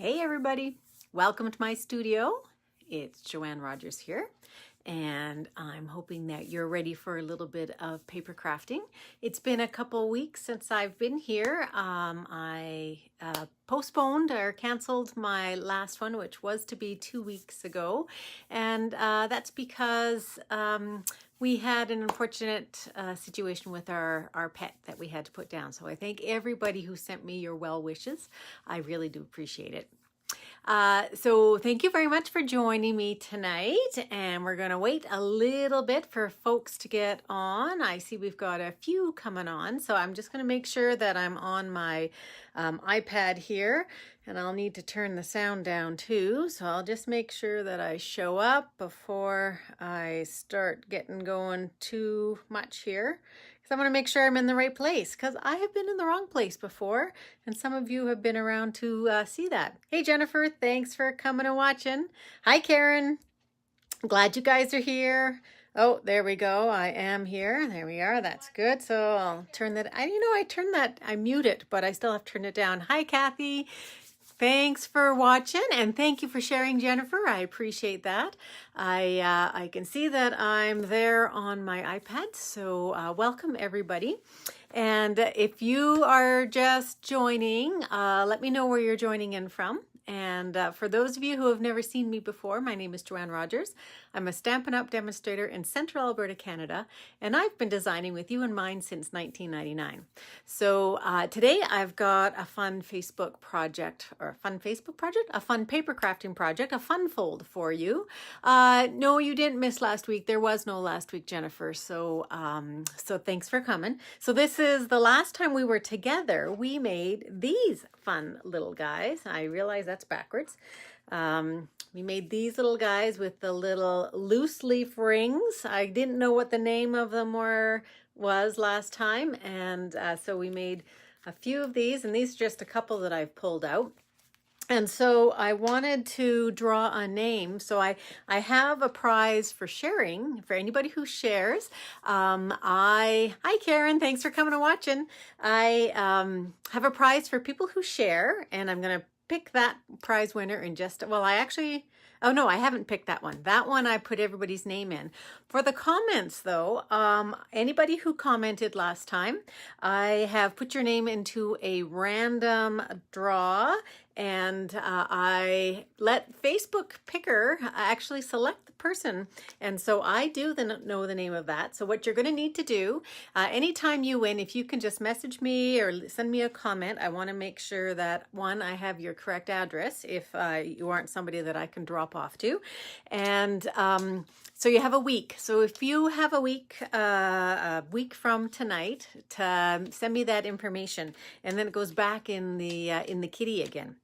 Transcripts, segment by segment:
Hey everybody, welcome to my studio. It's Joanne Rogers here, and I'm hoping that you're ready for a little bit of paper crafting. It's been a couple weeks since I've been here. I postponed or canceled my last one, which was to be 2 weeks ago, and that's because we had an unfortunate situation with our pet that we had to put down. So I thank everybody who sent me your well wishes. I really do appreciate it. So thank you very much for joining me tonight, and we're going to wait a little bit for folks to get on. I see we've got a few coming on, so I'm just going to make sure that I'm on my iPad here, and I'll need to turn the sound down too, so I'll just make sure that I show up before I start getting going too much here. I want to make sure I'm in the right place because I have been in the wrong place before, and some of you have been around to see that. Hey Jennifer, thanks for coming and watching. Hi Karen, glad you guys are here. Oh, there we go. I am here. There we are. That's good. So I'll turn that. I mute it, but I still have to turn it down. Hi Kathy. Thanks for watching, and thank you for sharing, Jennifer. I appreciate that. I can see that I'm there on my iPad, so welcome everybody. And if you are just joining, let me know where you're joining in from. And for those of you who have never seen me before, my name is Joanne Rogers. I'm a Stampin' Up! Demonstrator in Central Alberta, Canada, and I've been designing with you in mind since 1999. So today I've got a fun Facebook project, a fun paper crafting project, a fun fold for you. No, you didn't miss last week. There was no last week, Jennifer. So thanks for coming. So this is the last time we were together. We made these fun little guys. I realize that's backwards. We made these little guys with the little loose leaf rings. I didn't know what the name of them was last time, and so we made a few of these, and these are just a couple that I've pulled out. And so I wanted to draw a name. So I have a prize for sharing for anybody who shares. Hi Karen, thanks for coming and watching. I have a prize for people who share, and I'm going to pick that prize winner in just, well, oh no, I haven't picked that one. That one I put everybody's name in. For the comments though, anybody who commented last time, I have put your name into a random draw, and I let Facebook Picker actually select the person. And so I do know the name of that. So what you're going to need to do, anytime you win, if you can just message me or send me a comment, I want to make sure that, one, I have your correct address if you aren't somebody that I can drop off to. And so you have a week. So if you have a week from tonight to send me that information, and then it goes back in the kitty again.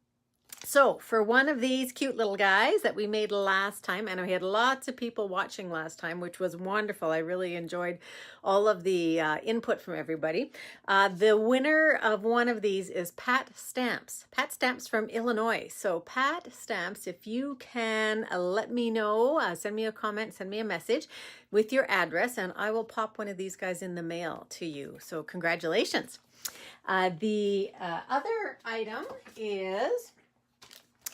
So for one of these cute little guys that we made last time, and we had lots of people watching last time, which was wonderful. I really enjoyed all of the input from everybody. The winner of one of these is Pat Stamps. Pat Stamps from Illinois. So Pat Stamps, if you can let me know, send me a comment, send me a message with your address, and I will pop one of these guys in the mail to you. So congratulations. The other item is,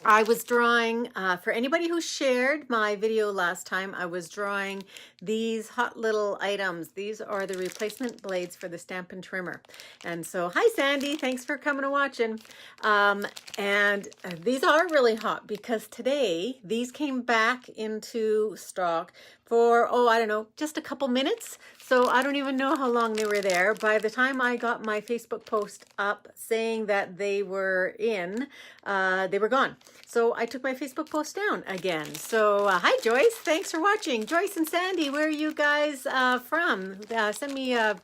I was drawing, for anybody who shared my video last time, I was drawing these hot little items. These are the replacement blades for the Stampin' Trimmer. And so, hi Sandy, thanks for coming and watching. And these are really hot because today, these came back into stock for, I don't know, just a couple minutes. So I don't even know how long they were there. By the time I got my Facebook post up saying that they were in, they were gone. So I took my Facebook post down again. So hi Joyce, thanks for watching. Joyce and Sandy, where are you guys from? Send me a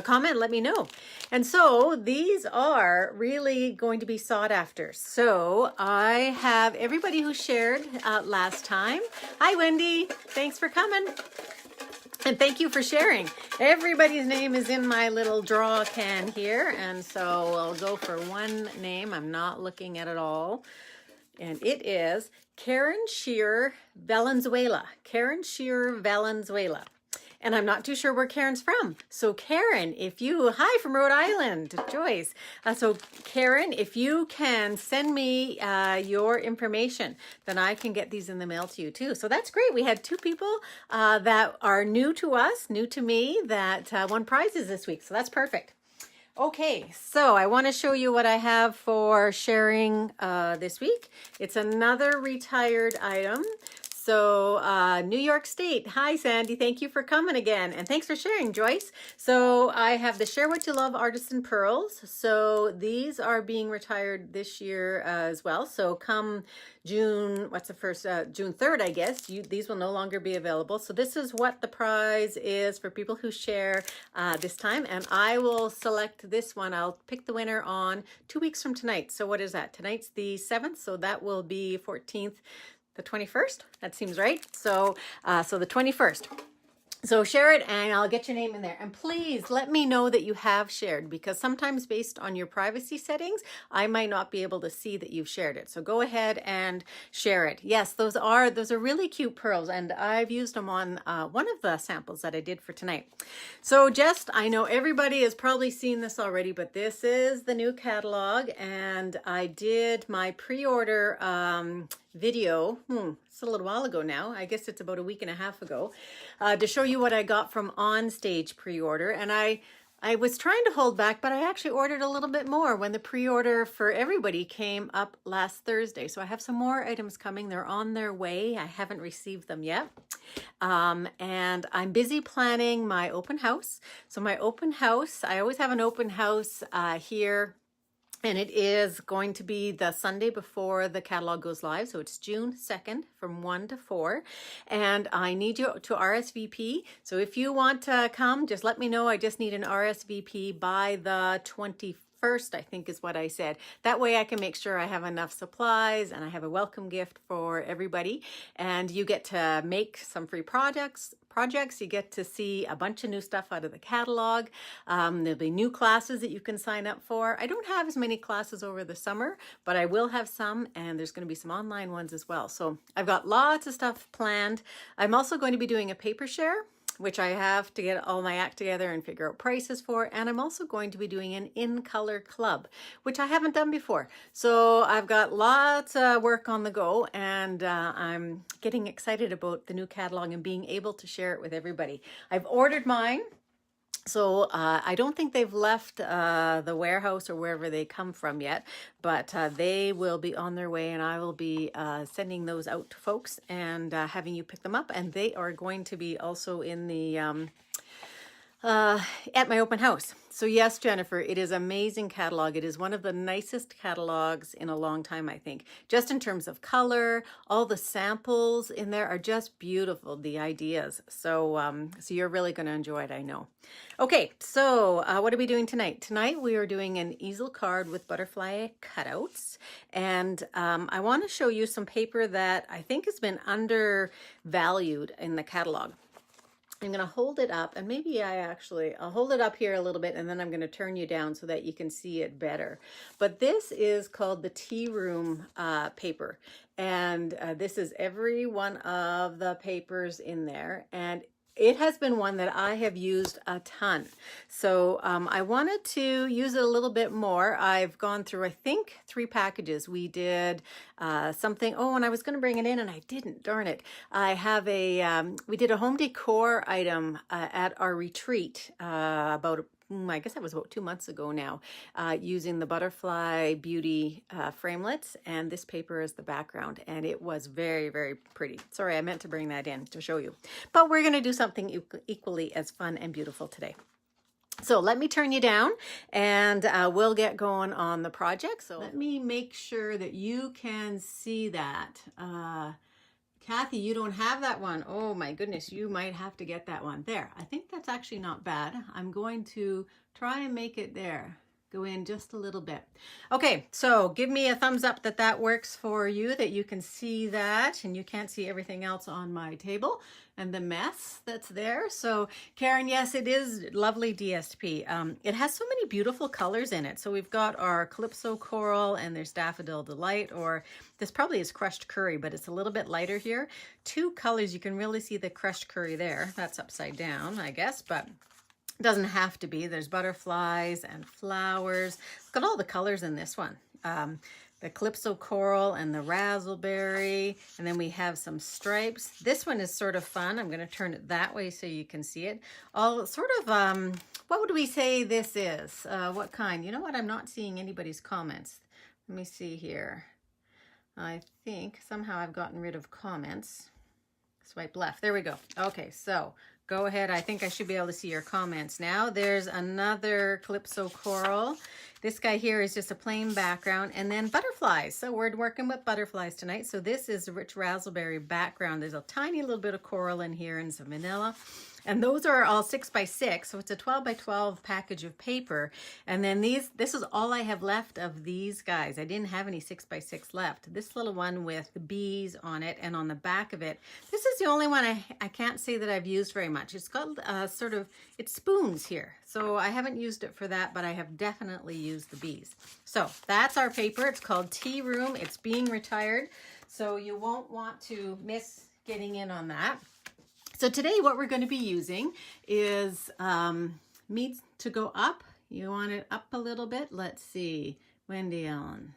comment, let me know. And so these are really going to be sought after. So I have everybody who shared last time. Hi Wendy, thanks for coming. And thank you for sharing. Everybody's name is in my little draw can here. And so I'll go for one name. I'm not looking at it all. And it is Karen Shearer Valenzuela. Karen Shearer Valenzuela. And I'm not too sure where Karen's from. So Karen, hi from Rhode Island, Joyce. So Karen, if you can send me your information, then I can get these in the mail to you too. So that's great. We had 2 people that are new to us, new to me, that won prizes this week. So that's perfect. Okay, so I want to show you what I have for sharing this week. It's another retired item. So New York State. Hi, Sandy. Thank you for coming again. And thanks for sharing, Joyce. So I have the Share What You Love Artisan Pearls. So these are being retired this year as well. So come June, June 3rd, I guess, these will no longer be available. So this is what the prize is for people who share this time. And I will select this one. I'll pick the winner on 2 weeks from tonight. So what is that? Tonight's the 7th. So that will be 14th. The 21st, that seems right. So the 21st. So share it and I'll get your name in there. And please let me know that you have shared, because sometimes based on your privacy settings, I might not be able to see that you've shared it. So go ahead and share it. Yes, those are really cute pearls, and I've used them on one of the samples that I did for tonight. So I know everybody has probably seen this already, but this is the new catalog, and I did my pre-order video, it's a little while ago now, I guess it's about a week and a half ago, to show you what I got from On-Stage pre-order. And I was trying to hold back, but I actually ordered a little bit more when the pre-order for everybody came up last Thursday. So I have some more items coming. They're on their way. I haven't received them yet. And I'm busy planning my open house. So my open house, I always have an open house here. And it is going to be the Sunday before the catalog goes live. So it's June 2nd from 1 to 4. And I need you to RSVP. So if you want to come, just let me know. I just need an RSVP by the 21st, I think is what I said. That way I can make sure I have enough supplies and I have a welcome gift for everybody. And you get to make some free projects. You get to see a bunch of new stuff out of the catalog. There'll be new classes that you can sign up for. I don't have as many classes over the summer, but I will have some, and there's going to be some online ones as well. So I've got lots of stuff planned. I'm also going to be doing a paper share, which I have to get all my act together and figure out prices for. And I'm also going to be doing an in-color club, which I haven't done before. So I've got lots of work on the go, and I'm getting excited about the new catalog and being able to share it with everybody. I've ordered mine. So I don't think they've left the warehouse or wherever they come from yet, but they will be on their way, and I will be sending those out to folks and having you pick them up. And they are going to be also in the at my open house. So yes, Jennifer, it is amazing catalog. It is one of the nicest catalogs in a long time, I think. Just in terms of color, all the samples in there are just beautiful, the ideas. So, so you're really going to enjoy it, I know. Okay, so what are we doing tonight? Tonight we are doing an easel card with butterfly cutouts. And I want to show you some paper that I think has been undervalued in the catalog. I'm going to hold it up, and maybe I'll hold it up here a little bit, and then I'm going to turn you down so that you can see it better. But this is called the Tea Room paper, and this is every one of the papers in there, and it has been one that I have used a ton. So I wanted to use it a little bit more. I've gone through, I think, 3 packages. We did something, and I was going to bring it in and I didn't, darn it. I have we did a home decor item at our retreat about I guess that was about 2 months ago now, using the Butterfly Beauty framelits, and this paper is the background, and it was very, very pretty. Sorry, I meant to bring that in to show you. But we're going to do something equally as fun and beautiful today. So let me turn you down, and we'll get going on the project. So let me make sure that you can see that. Kathy, you don't have that one. Oh my goodness, you might have to get that one. There, I think that's actually not bad. I'm going to try and make it there. go in just a little bit. Okay, so give me a thumbs up that that works for you, that you can see that and you can't see everything else on my table and the mess that's there. So Karen, yes, it is lovely DSP. It has so many beautiful colors in it. So we've got our Calypso Coral and there's Daffodil Delight, or this probably is Crushed Curry, but it's a little bit lighter here. Two colors, you can really see the Crushed Curry there. That's upside down, I guess, but doesn't have to be. There's butterflies and flowers. Look at all the colors in this one. The Calypso Coral and the Razzleberry. And then we have some stripes. This one is sort of fun. I'm going to turn it that way so you can see it. All sort of, what would we say this is? What kind? You know what? I'm not seeing anybody's comments. Let me see here. I think somehow I've gotten rid of comments. Swipe left. There we go. Okay, so go ahead. I think I should be able to see your comments now. There's another Calypso Coral. This guy here is just a plain background, and then butterflies. So we're working with butterflies tonight. So this is a rich raspberry background. There's a tiny little bit of coral in here and some vanilla. And those are all 6x6, so it's a 12x12 package of paper. And then this is all I have left of these guys. I didn't have any 6x6 left. This little one with the bees on it and on the back of it. This is the only one I can't say that I've used very much. It's got sort of, it's spoons here. So I haven't used it for that, but I have definitely used the bees. So that's our paper. It's called Tea Room. It's being retired, so you won't want to miss getting in on that. So today what we're going to be using is meat to go up. You want it up a little bit? Let's see. Wendy Ellen.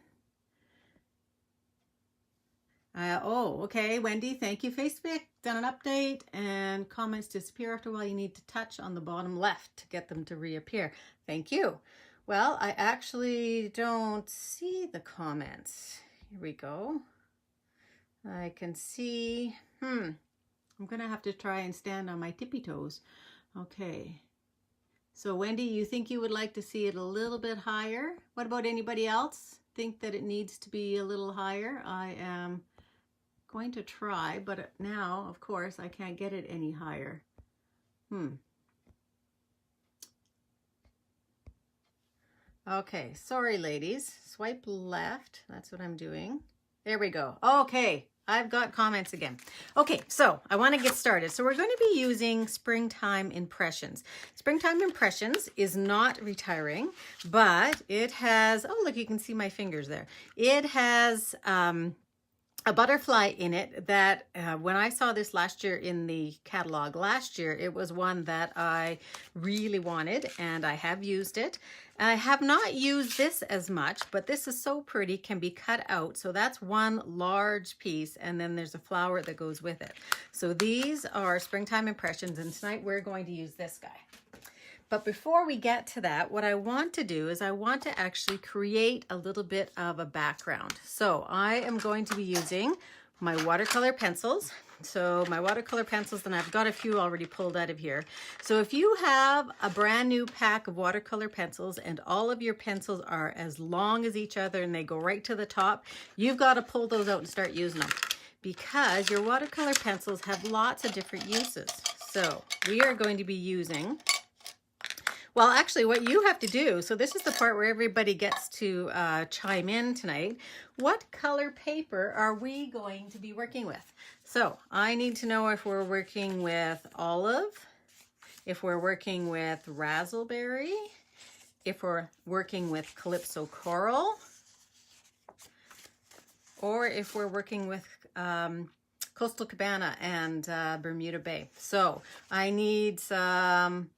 Oh, okay. Wendy, thank you. Facebook done an update and comments disappear after a while. You need to touch on the bottom left to get them to reappear. Thank you. Well, I actually don't see the comments. Here we go. I can see, I'm going to have to try and stand on my tippy toes. Okay. So Wendy, you think you would like to see it a little bit higher? What about anybody else? Think that it needs to be a little higher? I am going to try, but now, of course, I can't get it any higher. Okay, sorry ladies. Swipe left. That's what I'm doing. There we go. Okay. I've got comments again. Okay, so I want to get started. So we're going to be using Springtime Impressions. Springtime Impressions is not retiring, but it has, oh, look, you can see my fingers there. It has a butterfly in it that when I saw this last year in the catalog last year, it was one that I really wanted, and I have used it. I have not used this as much, but this is so pretty, can be cut out. So that's one large piece, and then there's a flower that goes with it. So these are Springtime Impressions, and tonight we're going to use this guy. But before we get to that, what I want to do is I want to actually create a little bit of a background. So I am going to be using my watercolor pencils. So my watercolor pencils, and I've got a few already pulled out of here. So if you have a brand new pack of watercolor pencils and all of your pencils are as long as each other and they go right to the top, you've got to pull those out and start using them, because your watercolor pencils have lots of different uses. So we are going to be using, well, actually what you have to do, so this is the part where everybody gets to chime in tonight. What color paper are we going to be working with? So I need to know if we're working with olive, if we're working with raspberry, if we're working with Calypso Coral, or if we're working with Coastal Cabana and Bermuda Bay. So I need some,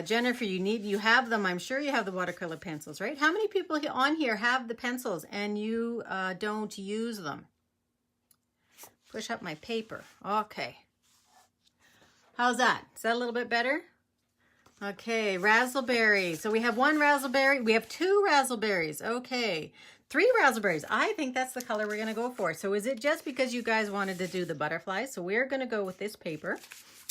Jennifer, you have them. I'm sure you have the watercolor pencils, right? How many people on here have the pencils and you don't use them? Push up my paper. Okay. How's that? Is that a little bit better? Okay, raspberry. So we have one raspberry. We have two raspberries. Okay, 3 raspberries. I think that's the color we're going to go for. So is it just because you guys wanted to do the butterflies? So we're going to go with this paper.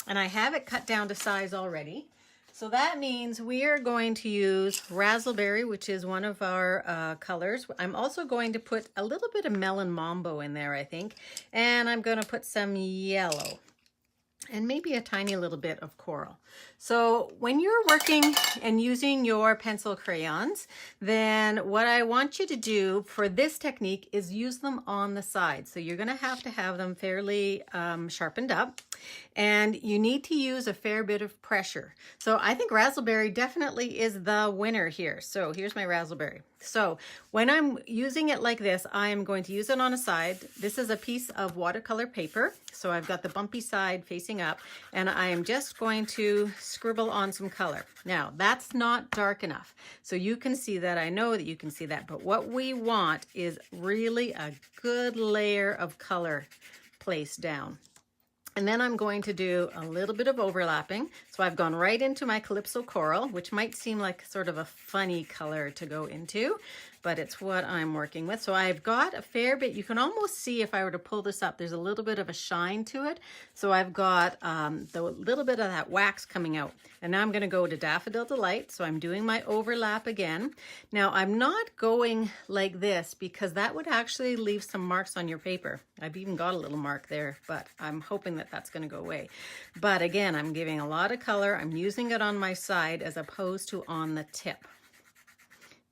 And I have it cut down to size already. So that means we are going to use raspberry, which is one of our colors. I'm also going to put a little bit of melon mambo in there, I think. And I'm going to put some yellow. and maybe a tiny little bit of coral. So when you're working and using your pencil crayons, then what I want you to do for this technique is use them on the side. So you're going to have them fairly sharpened up, and you need to use a fair bit of pressure. So I think razzleberry definitely is the winner here. So here's my razzleberry. So when I'm using it like this, I am going to use it on a side. This is a piece of watercolor paper. So I've got the bumpy side facing up, and I am just going to scribble on some color. Now, that's not dark enough. So you can see that. I know that you can see that. But what we want is really a good layer of color placed down. And then I'm going to do a little bit of overlapping. So I've gone right into my Calypso Coral, which might seem like sort of a funny color to go into, but it's what I'm working with. So I've got a fair bit. You can almost see if I were to pull this up, there's a little bit of a shine to it. So I've got the little bit of that wax coming out. And now I'm going to go to Daffodil Delight. So I'm doing my overlap again. Now I'm not going like this because that would actually leave some marks on your paper. I've even got a little mark there, but I'm hoping that that's going to go away. But again, I'm giving a lot of color. I'm using it on my side as opposed to on the tip.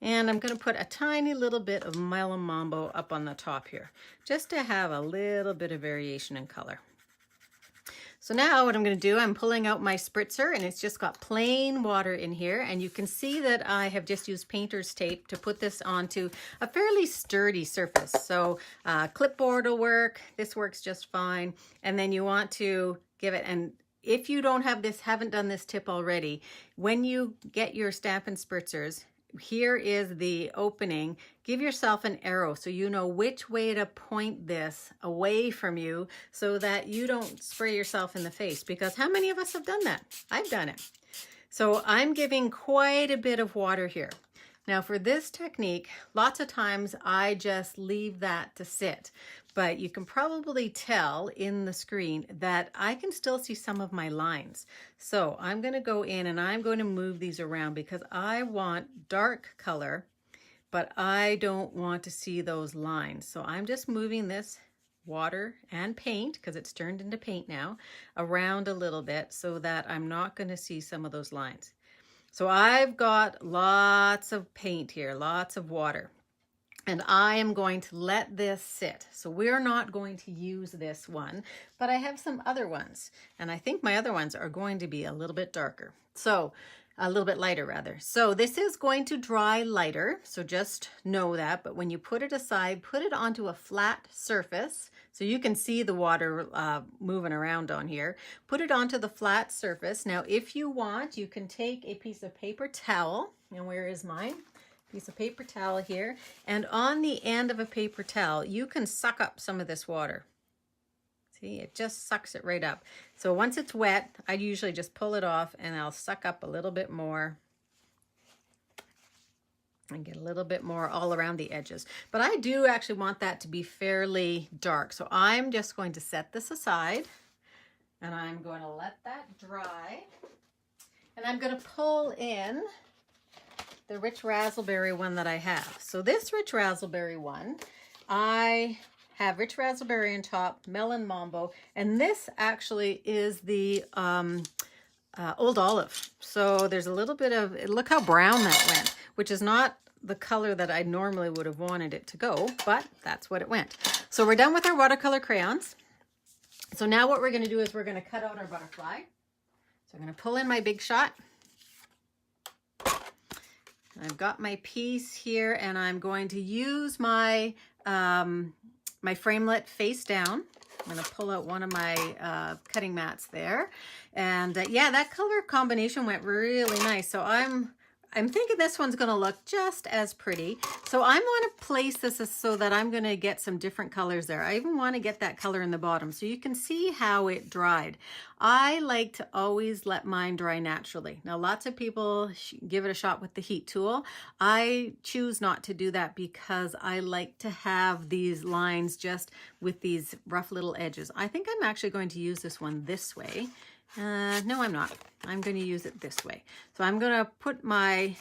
And I'm going to put a tiny little bit of Melon Mambo up on the top here, just to have a little bit of variation in color. So now what I'm going to do, I'm pulling out my spritzer, and it's just got plain water in here. And you can see that I have just used painter's tape to put this onto a fairly sturdy surface. So clipboard will work. This works just fine. And then you want to give it, and if you don't have this, haven't done this tip already, when you get your Stampin' Spritzers, here is the opening. Give yourself an arrow so you know which way to point this away from you so that you don't spray yourself in the face, because how many of us have done that? I've done it. So I'm giving quite a bit of water here. Now for this technique, lots of times I just leave that to sit, but you can probably tell in the screen that I can still see some of my lines. So I'm going to go in and I'm going to move these around because I want dark color, but I don't want to see those lines. So I'm just moving this water and paint, because it's turned into paint now, around a little bit so that I'm not going to see some of those lines. So I've got lots of paint here, lots of water, and I am going to let this sit. So we're not going to use this one, but I have some other ones, and I think my other ones are going to be a little bit darker. So a little bit lighter rather. So this is going to dry lighter, so just know that. But when you put it aside, put it onto a flat surface so you can see the water moving around on here. Put it onto the flat surface. Now if you want, you can take a piece of paper towel, and where is mine? Piece of paper towel here, and on the end of a paper towel you can suck up some of this water. See, it just sucks it right up. So once it's wet, I usually just pull it off and I'll suck up a little bit more and get a little bit more all around the edges. But I do actually want that to be fairly dark. So I'm just going to set this aside and I'm going to let that dry. And I'm going to pull in the Rich Razzleberry one that I have. So this Rich Razzleberry one, I have Rich Razzleberry on top, Melon Mambo, and this actually is the Old Olive. So there's a little bit of, look how brown that went, which is not the color that I normally would have wanted it to go, but that's what it went. So we're done with our watercolor crayons. So now what we're going to do is we're going to cut out our butterfly. So I'm going to pull in my Big Shot. I've got my piece here, and I'm going to use my my framelit face down. I'm going to pull out one of my cutting mats there, and yeah, that color combination went really nice. So I'm thinking this one's going to look just as pretty. So I'm going to place this so that I'm going to get some different colors there. I even want to get that color in the bottom so you can see how it dried. I like to always let mine dry naturally. Now, lots of people give it a shot with the heat tool. I choose not to do that because I like to have these lines just with these rough little edges. I think I'm actually going to use this one this way. No, I'm not. I'm going to use it this way. So I'm going to put my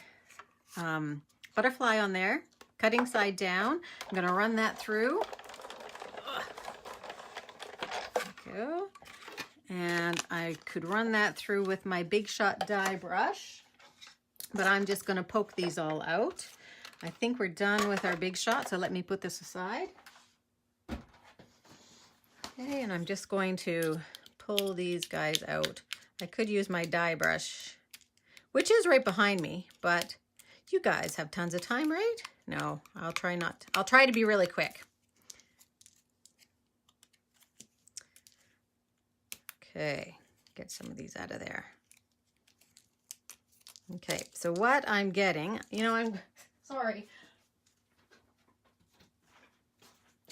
butterfly on there, cutting side down. I'm going to run that through. There we go. and I could run that through with my Big Shot die brush, but I'm just going to poke these all out. I think we're done with our Big Shot, so let me put this aside. Okay, and I'm just going to pull these guys out. I could use my die brush, which is right behind me, but you guys have tons of time, right? No, I'll try to be really quick. Okay, get some of these out of there. Okay, so what I'm getting, I'm sorry.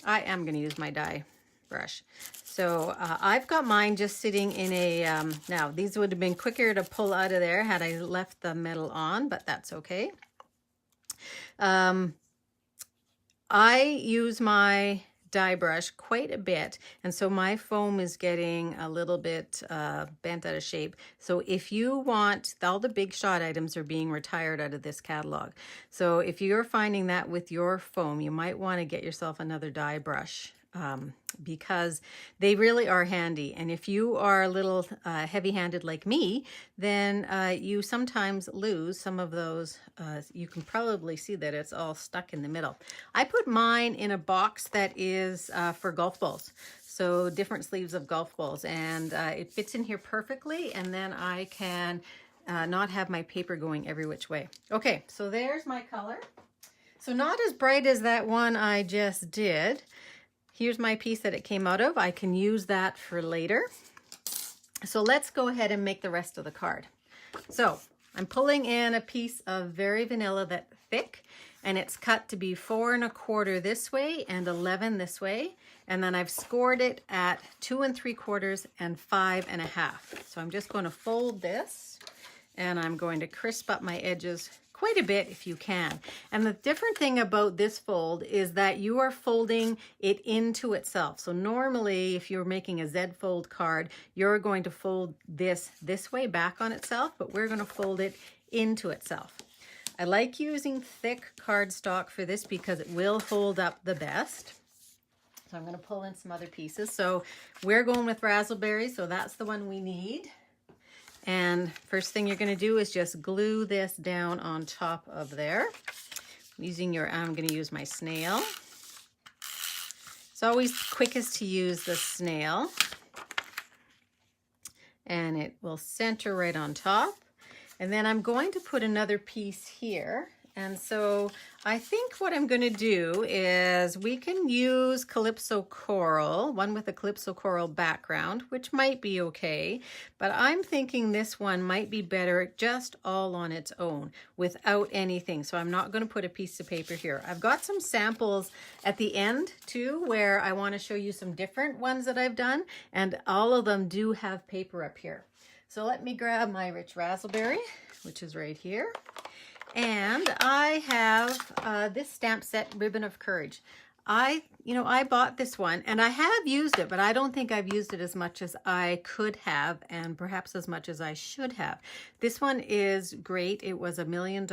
I am going to use my die brush. So I've got mine just sitting in a, now these would have been quicker to pull out of there had I left the metal on, but that's okay. I use my die brush quite a bit, and so my foam is getting a little bit bent out of shape. So if you want, all the Big Shot items are being retired out of this catalog. So if you're finding that with your foam, you might want to get yourself another die brush. Because they really are handy. And if you are a little heavy-handed like me, then you sometimes lose some of those. You can probably see that it's all stuck in the middle. I put mine in a box that is for golf balls. So different sleeves of golf balls, and it fits in here perfectly, and then I can not have my paper going every which way. Okay, so there's my color. So not as bright as that one I just did. Here's my piece that it came out of. I can use that for later. So let's go ahead and make the rest of the card. So I'm pulling in a piece of Very Vanilla that's thick, and it's cut to be 4 1/4 this way and 11 this way. And then I've scored it at 2 3/4 and 5 1/2. So I'm just going to fold this, and I'm going to crisp up my edges quite a bit if you can. And the different thing about this fold is that you are folding it into itself. So normally if you're making a Z fold card, you're going to fold this way back on itself, but we're going to fold it into itself. I like using thick cardstock for this because it will hold up the best. So I'm going to pull in some other pieces. So we're going with raspberry, so that's the one we need. And first thing you're going to do is just glue this down on top of there. I'm going to use my snail. It's always quickest to use the snail. And it will center right on top. And then I'm going to put another piece here. And so I think what I'm going to do is we can use Calypso Coral, one with a Calypso Coral background, which might be okay. But I'm thinking this one might be better just all on its own without anything. So I'm not going to put a piece of paper here. I've got some samples at the end too, where I want to show you some different ones that I've done. And all of them do have paper up here. So let me grab my Rich Raspberry, which is right here. And I have this stamp set, Ribbon of Courage. I bought this one and I have used it, but I don't think I've used it as much as I could have and perhaps as much as I should have. This one is great. It was $1 million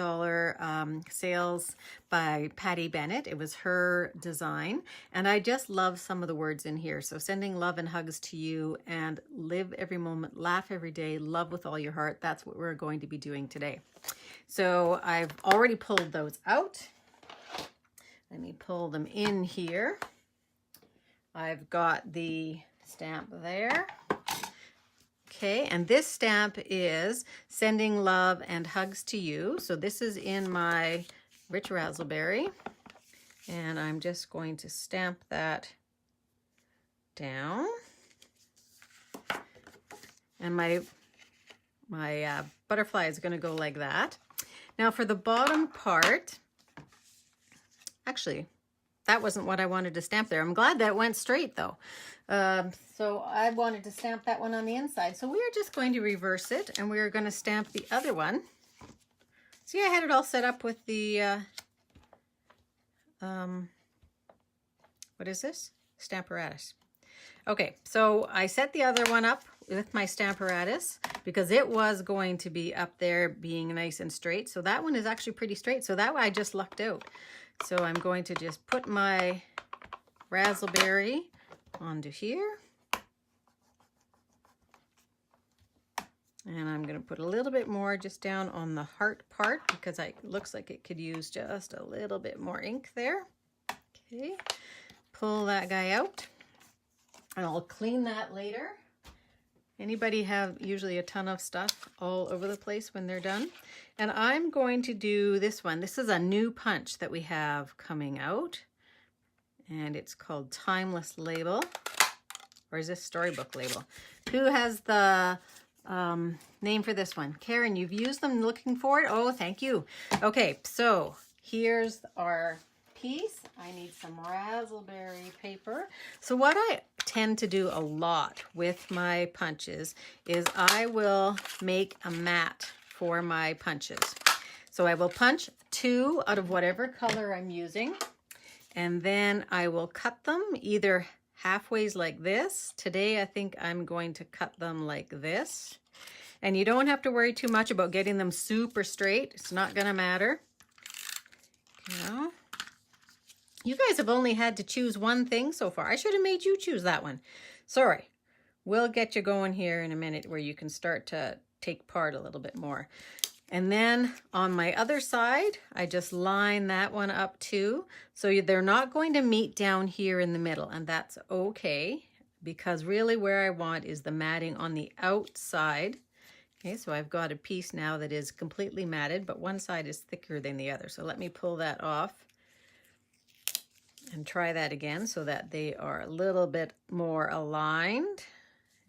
sales by Patty Bennett. It was her design. And I just love some of the words in here. So sending love and hugs to you and live every moment, laugh every day, love with all your heart. That's what we're going to be doing today. So I've already pulled those out. Let me pull them in here. I've got the stamp there. Okay, and this stamp is sending love and hugs to you. So this is in my Rich Raspberry. And I'm just going to stamp that down. And my butterfly is going to go like that. Now for the bottom part, actually, that wasn't what I wanted to stamp there. I'm glad that went straight though. So I wanted to stamp that one on the inside. So we are just going to reverse it and we're going to stamp the other one. See, I had it all set up with the, what is this? Stamparatus. Okay, so I set the other one up with my Stamparatus because it was going to be up there being nice and straight. So that one is actually pretty straight. So that way I just lucked out. So I'm going to just put my raspberry onto here. And I'm going to put a little bit more just down on the heart part because it looks like it could use just a little bit more ink there. Okay, pull that guy out and I'll clean that later. Anybody have usually a ton of stuff all over the place when they're done? And I'm going to do this one. This is a new punch that we have coming out. And it's called Timeless Label. Or is this Storybook Label? Who has the name for this one? Karen, you've used them looking for it? Oh, thank you. Okay, so here's our piece. I need some raspberry paper. So what I tend to do a lot with my punches is I will make a mat for my punches. So I will punch 2 out of whatever color I'm using, and then I will cut them either halfways like this. Today I think I'm going to cut them like this. And you don't have to worry too much about getting them super straight. It's not gonna matter. You guys have only had to choose one thing so far. I should have made you choose that one. Sorry. We'll get you going here in a minute where you can start to take part a little bit more. And then on my other side, I just line that one up too. So they're not going to meet down here in the middle, and that's okay, because really where I want is the matting on the outside. Okay, so I've got a piece now that is completely matted, but one side is thicker than the other. So let me pull that off and try that again so that they are a little bit more aligned.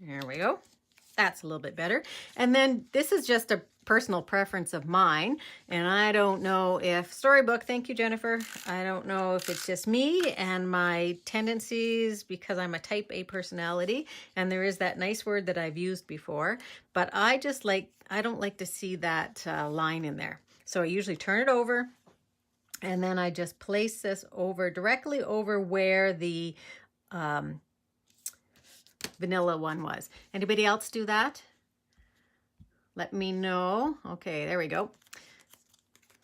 There we go. That's a little bit better. And then this is just a personal preference of mine, and I don't know if Storybook, thank you Jennifer, I don't know if it's just me and my tendencies because I'm a type A personality, and there is that nice word that I've used before, but I don't like to see that line in there. So I usually turn it over, and then I just place this over directly over where the vanilla one was. Anybody else do that? Let me know. Okay, there we go.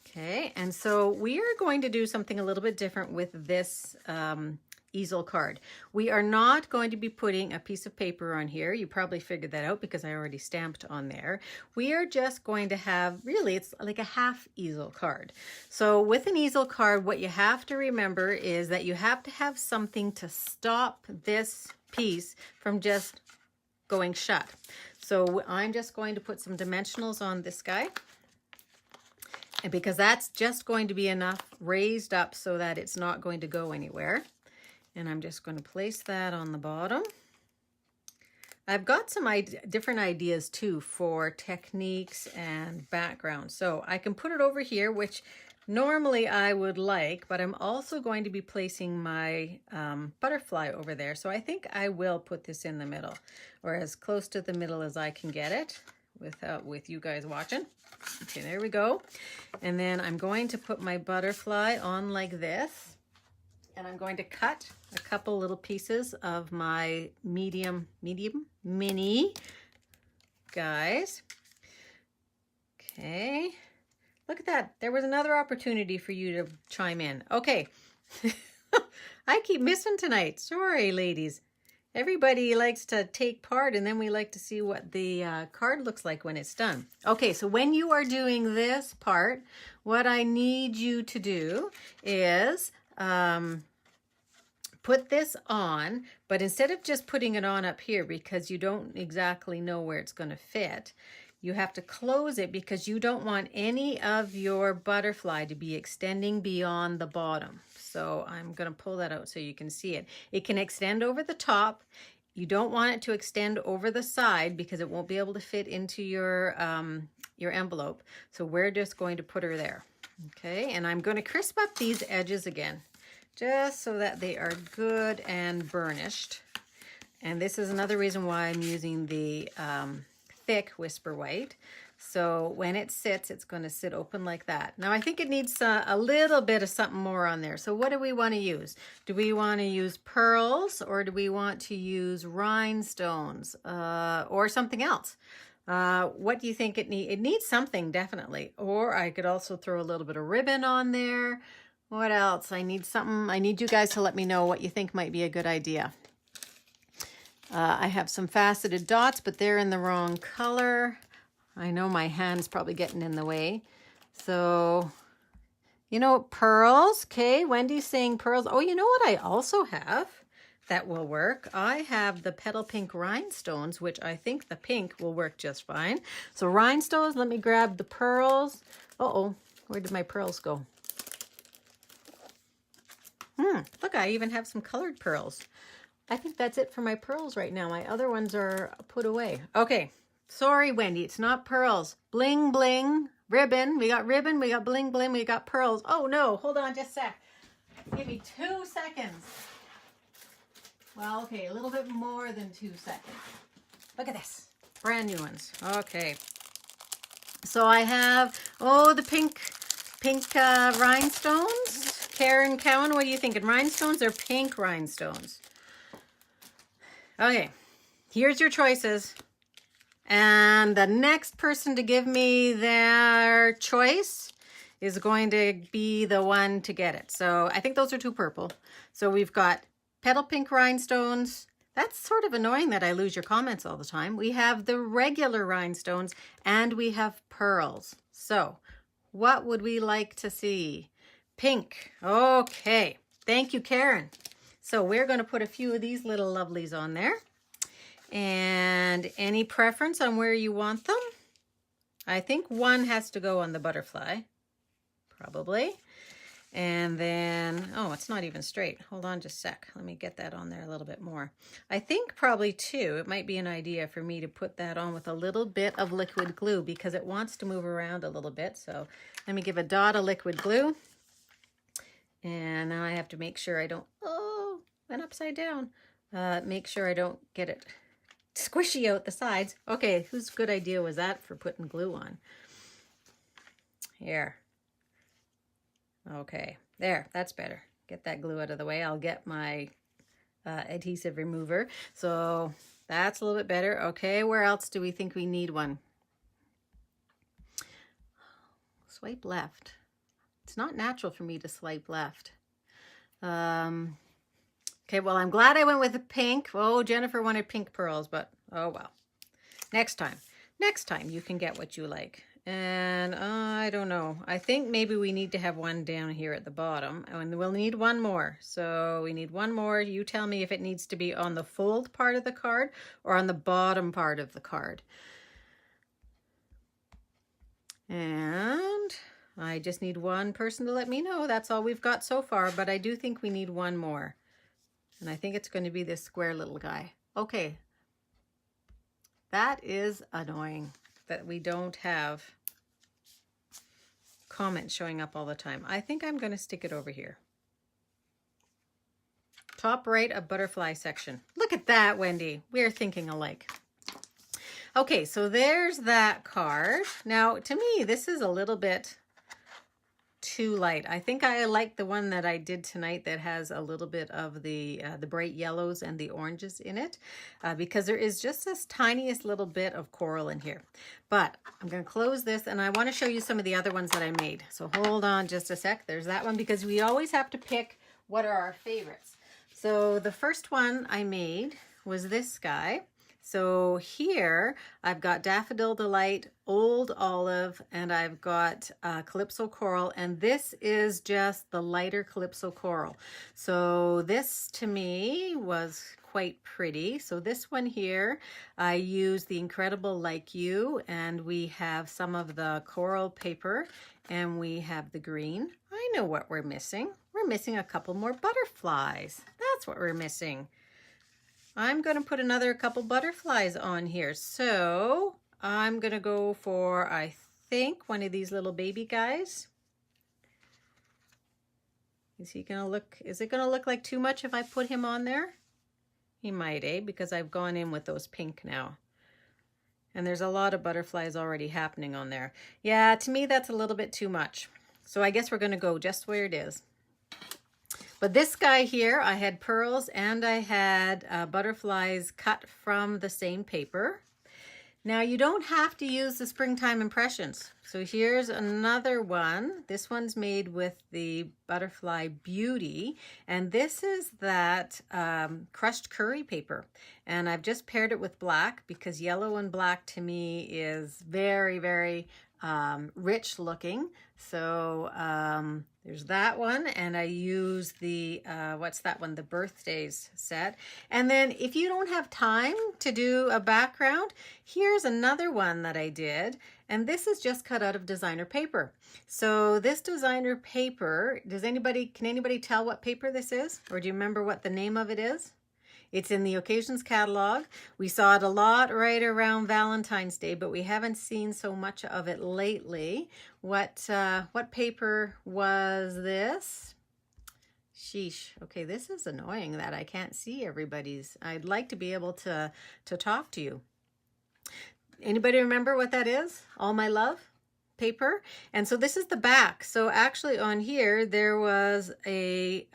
Okay, and so we are going to do something a little bit different with this easel card. We are not going to be putting a piece of paper on here. You probably figured that out because I already stamped on there. We are just going to have, really, it's like a half easel card. So with an easel card, what you have to remember is that you have to have something to stop this piece from just going shut. So I'm just going to put some dimensionals on this guy, and because that's just going to be enough raised up so that it's not going to go anywhere. And I'm just going to place that on the bottom. I've got some different ideas too for techniques and background. So I can put it over here, which normally I would like, but I'm also going to be placing my butterfly over there. So I think I will put this in the middle, or as close to the middle as I can get it with you guys watching. Okay, there we go. And then I'm going to put my butterfly on like this. And I'm going to cut a couple little pieces of my mini guys. Okay. Look at that. There was another opportunity for you to chime in. Okay. I keep missing tonight. Sorry, ladies. Everybody likes to take part, and then we like to see what the card looks like when it's done. Okay, so when you are doing this part, what I need you to do is put this on, but instead of just putting it on up here because you don't exactly know where it's going to fit, you have to close it because you don't want any of your butterfly to be extending beyond the bottom. So I'm going to pull that out so you can see it. It can extend over the top. You don't want it to extend over the side because it won't be able to fit into your envelope. So we're just going to put her there. Okay, and I'm going to crisp up these edges again, just so that they are good and burnished. And this is another reason why I'm using the thick Whisper White. So when it sits, it's going to sit open like that. Now I think it needs a little bit of something more on there. So what do we want to use? Do we want to use pearls, or do we want to use rhinestones or something else? What do you think it needs? It needs something, definitely. Or I could also throw a little bit of ribbon on there. What else? I need something. I need you guys to let me know what you think might be a good idea. I have some faceted dots, but they're in the wrong color. I know my hand's probably getting in the way. So, you know, pearls. Okay, Wendy's saying pearls. Oh, you know what I also have that will work? I have the petal pink rhinestones, which I think the pink will work just fine. So rhinestones, let me grab the pearls. Uh-oh, where did my pearls go? Look, I even have some colored pearls. I think that's it for my pearls right now. My other ones are put away. Okay, sorry, Wendy, it's not pearls. Bling, bling, ribbon. We got ribbon, we got bling, bling, we got pearls. Oh no, hold on just a sec. Give me 2 seconds. Well, okay, a little bit more than 2 seconds. Look at this, brand new ones. Okay, so I have, oh, the pink rhinestones. Karen Cowan, what are you thinking? Rhinestones or pink rhinestones? Okay, here's your choices. And the next person to give me their choice is going to be the one to get it. So I think those are too purple. So we've got petal pink rhinestones. That's sort of annoying that I lose your comments all the time. We have the regular rhinestones and we have pearls. So what would we like to see? Pink. Okay. Thank you, Karen. So we're going to put a few of these little lovelies on there. And any preference on where you want them? I think one has to go on the butterfly, probably. And then, oh, it's not even straight. Hold on just a sec. Let me get that on there a little bit more. I think probably two. It might be an idea for me to put that on with a little bit of liquid glue because it wants to move around a little bit. So let me give a dot of liquid glue. And now I have to make sure I don't, oh, went upside down. Make sure I don't get it squishy out the sides. Okay, whose good idea was that for putting glue on? Here. Okay, there, that's better. Get that glue out of the way. I'll get my adhesive remover. So that's a little bit better. Okay, where else do we think we need one? Swipe left. It's not natural for me to swipe left. Okay, well, I'm glad I went with the pink. Oh, Jennifer wanted pink pearls, but oh well. Next time you can get what you like. And I don't know. I think maybe we need to have one down here at the bottom. And we'll need one more. So we need one more. You tell me if it needs to be on the fold part of the card or on the bottom part of the card. And I just need one person to let me know. That's all we've got so far, but I do think we need one more. And I think it's going to be this square little guy. Okay. That is annoying that we don't have comments showing up all the time. I think I'm going to stick it over here. Top right of butterfly section. Look at that, Wendy. We're thinking alike. Okay, so there's that card. Now, to me, this is a little bit too light. I think I like the one that I did tonight that has a little bit of the bright yellows and the oranges in it because there is just this tiniest little bit of coral in here. But I'm going to close this and I want to show you some of the other ones that I made. So hold on just a sec. There's that one because we always have to pick what are our favorites. So the first one I made was this guy. So here I've got Daffodil Delight, Old Olive, and I've got Calypso Coral, and this is just the lighter Calypso Coral. So this to me was quite pretty. So this one here, I use the Incredible Like You, and we have some of the coral paper, and we have the green. I know what we're missing. We're missing a couple more butterflies. That's what we're missing. I'm going to put another couple butterflies on here. So I'm going to go for, I think, one of these little baby guys. Is it going to look like too much if I put him on there? He might, because I've gone in with those pink now. And there's a lot of butterflies already happening on there. Yeah, to me, that's a little bit too much. So I guess we're going to go just where it is. But this guy here, I had pearls and I had butterflies cut from the same paper. Now you don't have to use the springtime impressions. So here's another one. This one's made with the Butterfly Beauty, and this is that crushed curry paper. And I've just paired it with black because yellow and black to me is very, very rich looking. So there's that one, and I use the what's that one, the birthdays set. And then if you don't have time to do a background, here's another one that I did, and this is just cut out of designer paper. So this designer paper, can anybody tell what paper this is, or do you remember what the name of it is? It's in the Occasions catalog. We saw it a lot right around Valentine's Day, but we haven't seen so much of it lately. What paper was this? Sheesh. Okay, this is annoying that I can't see everybody's. I'd like to be able to talk to you. Anybody remember what that is? All My Love paper. And so this is the back. So actually on here, there was a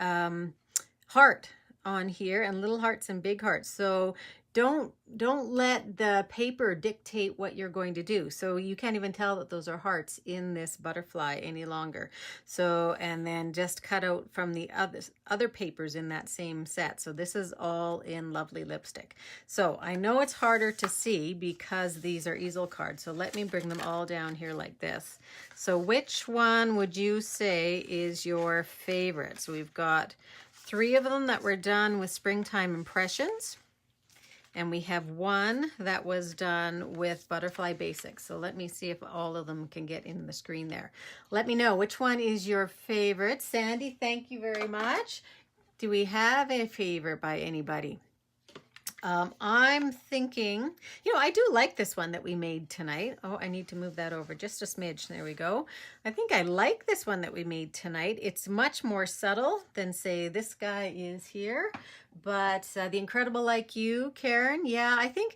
heart on here, and little hearts and big hearts. So don't let the paper dictate what you're going to do. So you can't even tell that those are hearts in this butterfly any longer. So, and then just cut out from the other papers in that same set. So this is all in lovely lipstick. So I know it's harder to see because these are easel cards. So let me bring them all down here like this. So which one would you say is your favorite? So we've got 3 of them that were done with Springtime Impressions, and we have 1 that was done with Butterfly Basics. So let me see if all of them can get in the screen there. Let me know which one is your favorite. Sandy, thank you very much. Do we have a favorite by anybody? I'm thinking, I do like this one that we made tonight. Oh, I need to move that over just a smidge. There we go. I think I like this one that we made tonight. It's much more subtle than, say, this guy is here. But The Incredible Like You, Karen, yeah, I think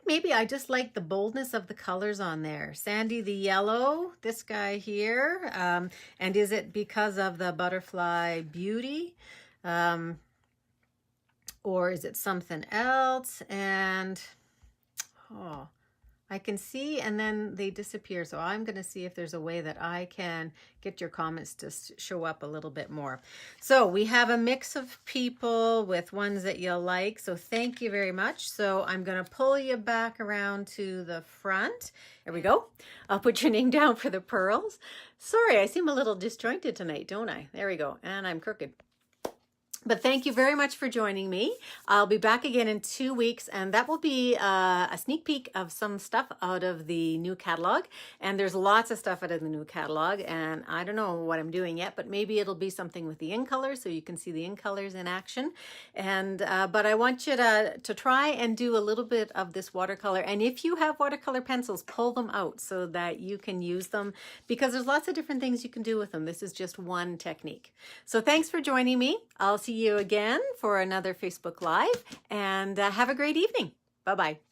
maybe I just like the boldness of the colors on there. Sandy, the yellow, this guy here. And is it because of the Butterfly Beauty? Or is it something else? And I can see, and then they disappear. So I'm going to see if there's a way that I can get your comments to show up a little bit more. So we have a mix of people with ones that you'll like. So thank you very much. So I'm going to pull you back around to the front. There we go. I'll put your name down for the pearls. Sorry, I seem a little disjointed tonight, don't I? There we go. And I'm crooked. But thank you very much for joining me. I'll be back again in 2 weeks, and that will be a sneak peek of some stuff out of the new catalog. And there's lots of stuff out of the new catalog, and I don't know what I'm doing yet, but maybe it'll be something with the in colors so you can see the in colors in action. And but I want you to try and do a little bit of this watercolor. And if you have watercolor pencils, pull them out so that you can use them, because there's lots of different things you can do with them. This is just one technique. So thanks for joining me. I'll see you again for another Facebook Live, and have a great evening. Bye-bye.